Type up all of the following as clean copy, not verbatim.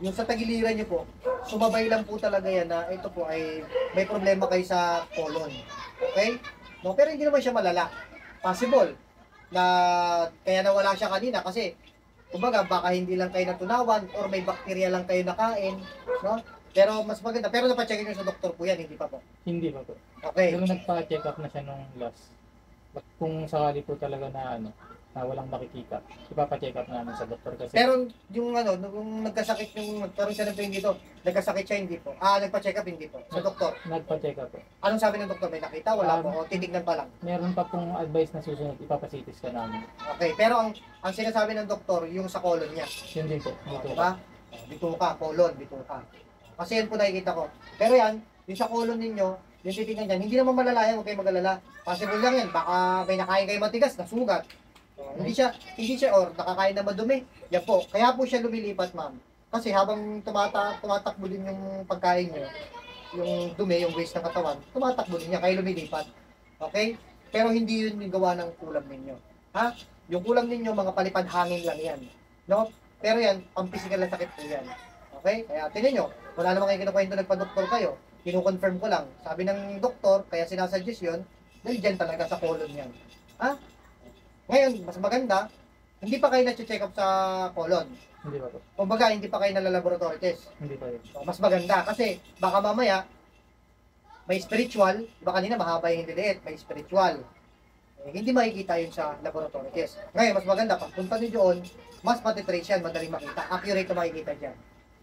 yung sa tagiliran nyo po, sumabay lang po talaga yan na ito po ay may problema kayo sa colon. Okay? No, pero hindi naman siya malala. Possible na kaya nawala siya kanina kasi kumbaga baka hindi lang kayo natunawan or may bakterya lang kayo nakain, no? Pero mas maganda. Pero napacheck niyo sa doktor po yan, hindi pa po. Hindi pa po. Okay. Pero nagpa-check up na siya nung last. Kung sakali po talaga na na walang nakikita, ipapa-check up namin sa doktor kasi. Pero yung nung nagkasakit yung nagkaroon siya ng pain dito, nagkasakit siya hindi po. Nagpa-check up hindi po sa doktor. Nagpa-check up po. Anong sabi ng doktor? May nakita? Wala po. O titignan pa lang. Meron pa pong advice na susunod, ipapa-CT scan namin. Okay. Pero ang sinasabi ng doktor, yung sa colon niya. Yun din po. Dito. Diba? Bituka, colon, bituka. Kasi yan po nakikita ko. Pero yan, yung sa colon ninyo, yung titignan dyan, hindi naman malala yan, huwag kayo mag-alala. Possible lang yan, baka may nakain kayo matigas, nasugat. Hindi siya, or nakakain na madumi. Yan po, kaya po siya lumilipat, ma'am. Kasi habang tumatakbo din yung pagkain nyo, yung dumi, yung waste ng katawan, tumatakbo din niya, kaya lumilipat. Okay? Pero hindi yun yung gawa ng kulam ninyo. Ha? Yung kulam ninyo, mga palipad hangin lang yan. No? Pero yan, pang-physical na sakit po yan. Okay? Kaya tingnan nyo, wala naman kayo kinukwento, nagpa-doktor kayo. Kino-confirm ko lang. Sabi ng doktor, kaya sinasuggest yun, dahil dyan talaga sa colon yan. Ha? Ngayon, mas maganda, hindi pa kayo na-check up sa colon. Hindi pa po. Kumbaga, hindi pa kayo nalalaboratory test. Hindi pa yun. So, mas maganda kasi baka mamaya, may spiritual, baka kanina mahaba yung hindi may spiritual. Hindi makikita yun sa laboratory test. Ngayon, mas maganda, pagpunta nyo doon, mas matitrace yan, madaling makita. Accurate na makikita dyan.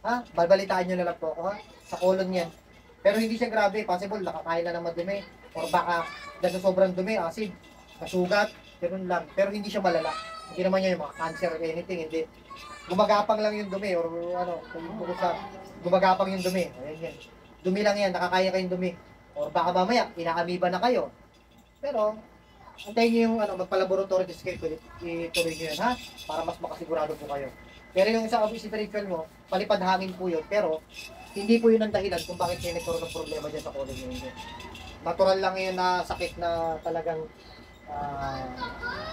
Ha? Balbalitaan nyo na lang po ako, ha? Sa colon yan. Pero hindi siya grabe, possible, nakakain na ng madumi, or baka dahil sobrang dumi, acid, nasugat, ganun lang. Pero hindi siya malala. Hindi naman yan yung mga cancer or anything, hindi. Gumagapang lang yung dumi, or kung bukod sa gumagapang yung dumi. Ayan yan. Dumi lang yan, nakakaya kayong dumi. Or baka mamaya, inaamiba na kayo. Pero, antayin nyo yung magpa-laboratory test kayo, ituloy nyo yan, ha? Para mas makasigurado po kayo. Pero yung sa spiritual mo, palipad hangin po yun, pero hindi po yun ang dahilan kung bakit kayo nagkaroon ng problema dyan sa colon nyo. Natural lang yun na sakit na talagang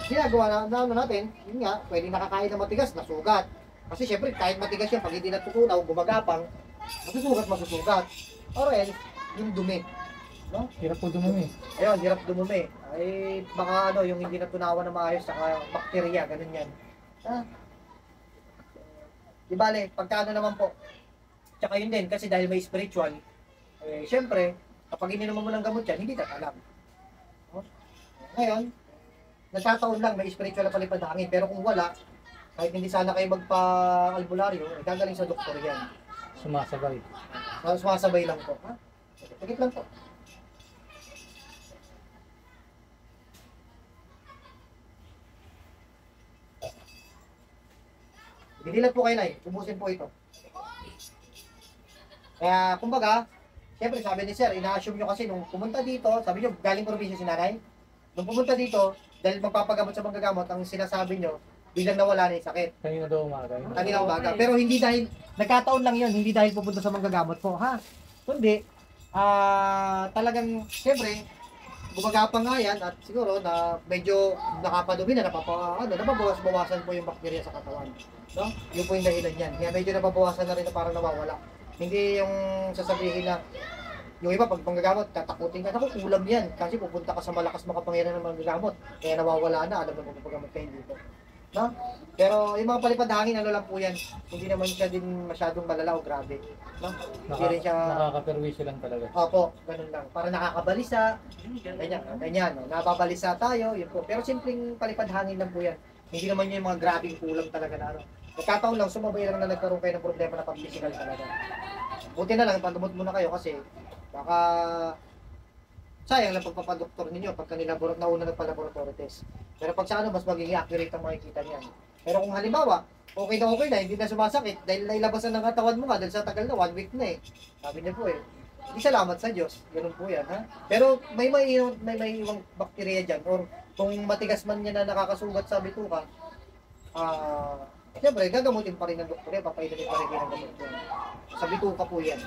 ginagawa natin, yun nga, pwedeng nakakain ng matigas, nasugat. Kasi syempre, kahit matigas yan, pag hindi natutunaw, gumagapang, masusugat. Or else, yung dumi. No? Hirap po dumumi. Ayun, hirap dumumi. Ay, baka yung hindi natunawan na maayos, saka bakterya, ganun yan. Di bale, pagkano naman po. Tsaka yun din, kasi dahil may spiritual, syempre, kapag ininom mo ng gamot yan, hindi tatalam. No? Ngayon, nagkataon lang, may spiritual na palipad hangin. Pero kung wala, kahit hindi sana kayo magpa-albularyo, gagaling sa doktor yan. Sumasabay. Sumasabay lang po. Ha? Pagkit lang po. Bidilat po kayo na ubusin po ito. Kaya, kumbaga, siyempre sabi ni Sir, ina-assume nyo kasi nung pumunta dito, sabi nyo, galing probinsya si nanay. Nung pumunta dito, dahil magpapagamot sa manggagamot, ang sinasabi nyo, biglang nawala na yung sakit. Kanina daw umaga. Kanina umaga. Pero hindi dahil, nagkataon lang yun, hindi dahil pupunta sa manggagamot po, ha? Kundi, talagang, siyempre, gumagapang nga yan at siguro na medyo nakapadumi na nababawas-bawasan po yung bakterya sa katawan. No? Yun po yung dahilan yan. Kaya medyo nababawasan na rin na parang nawawala. Hindi yung sasabihin na yung iba pag manggagamot, tatakutin ka, naku, kulam yan. Kasi pupunta ka sa malakas makapangyarihan ng manggagamot. Kaya nawawala na, alam mo pagpagamot kayo dito. No? Pero yung mga palipad hangin, lang po yan. Hindi naman siya din masyadong malala o grabe. No? Hindi rin siya... Nakakaperwisyo lang talaga. Opo, ganun lang. Para nakakabalisa. Ganyan. No? Nababalisa tayo, yun po. Pero simpleng palipad hangin lang po yan. Hindi naman yung mga grabing kulam talaga na Nagkataon lang, sumabay lang na nagkaroon kayo ng problema na pag-physical talaga. Buti na lang, pandumot muna kayo kasi baka sayang lang pagpapadoktor ninyo pagka nauna nagpa-laboratory test. Pero pag sa mas magiging accurate ang makikita niyan. Pero kung halimbawa, okay na, hindi na sumasakit dahil nailabasan ng katawan mo nga dahil sa tagal na, 1 week na Sabi niya po Hindi salamat sa Diyos. Ganun po yan, ha? Pero may iwang bakterya dyan or kung matigas man niya na nakakasugat sa bituka, siyempre, gagamutin pa rin ng doktor yan, papainumin pa rin ng gamot yan. Sa bituka po yan.